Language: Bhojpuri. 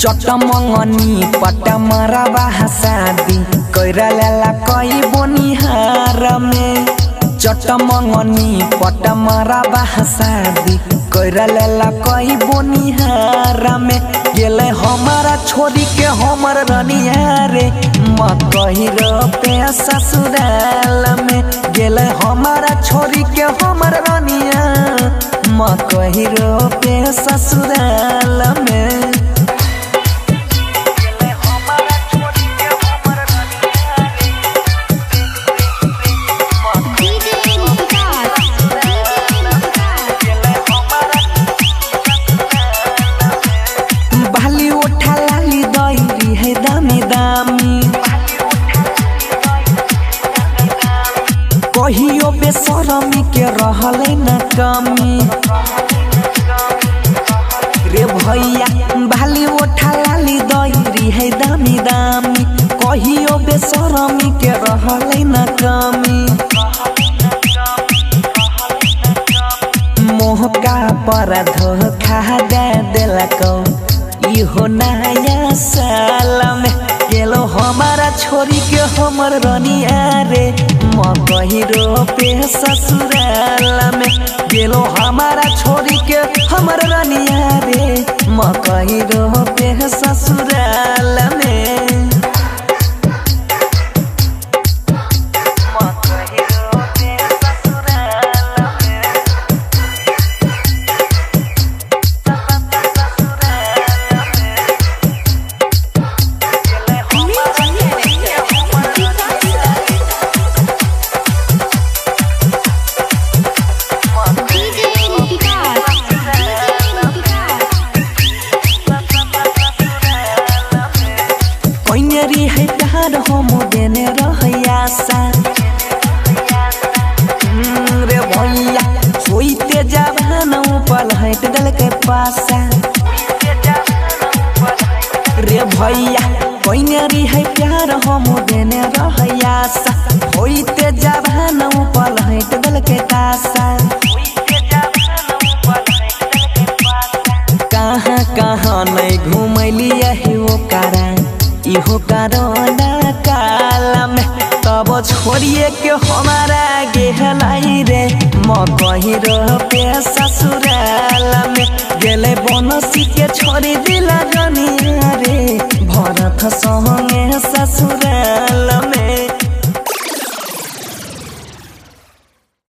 चट मंगनी पट मरवा शादी कैरा लेला कई बोनिहार में। चट मंगनी पट मरवा शादी कैरा लेला कई बोनिहार में। गेले हमारा छोरी के हमर रनिया रे मकही पे ससुराल में। गेले हमारा छोरी के हमर रनिया मकही पे ससुराल में। बाली उठा लाली दईरी है दामी दामी कहियो बेशरमी के रहले न कमी रे भैया। बाली उठा लाली दईरी है दामी दामी कहियो बेशरमी के रहले न कमी। मोहका पर धोखा दे देलको इहो नया साल में। गेलो हमारा छोरी के हमर रनिया रे मकही पे ससुराल में। गेलो हमारा छोरी के हमर रनिया रे मकही पे ससुराल में। है प्यार हम देने रहयासा रे भैया होइते जवान ऊपर हट दल के पासा रे भैया कोइनेरी है प्यार हम देने रहयासा होइते जवान ऊपर हट दल के पासा। कहाँ कहाँ नहीं घुमैली यही वो करा इहो करोना काल में। तब छोड़िए के हमारा गेहलाई रे मकही पे ससुराल में। गेले बनसी के छोड़ी दिला रनिया रे भरत सह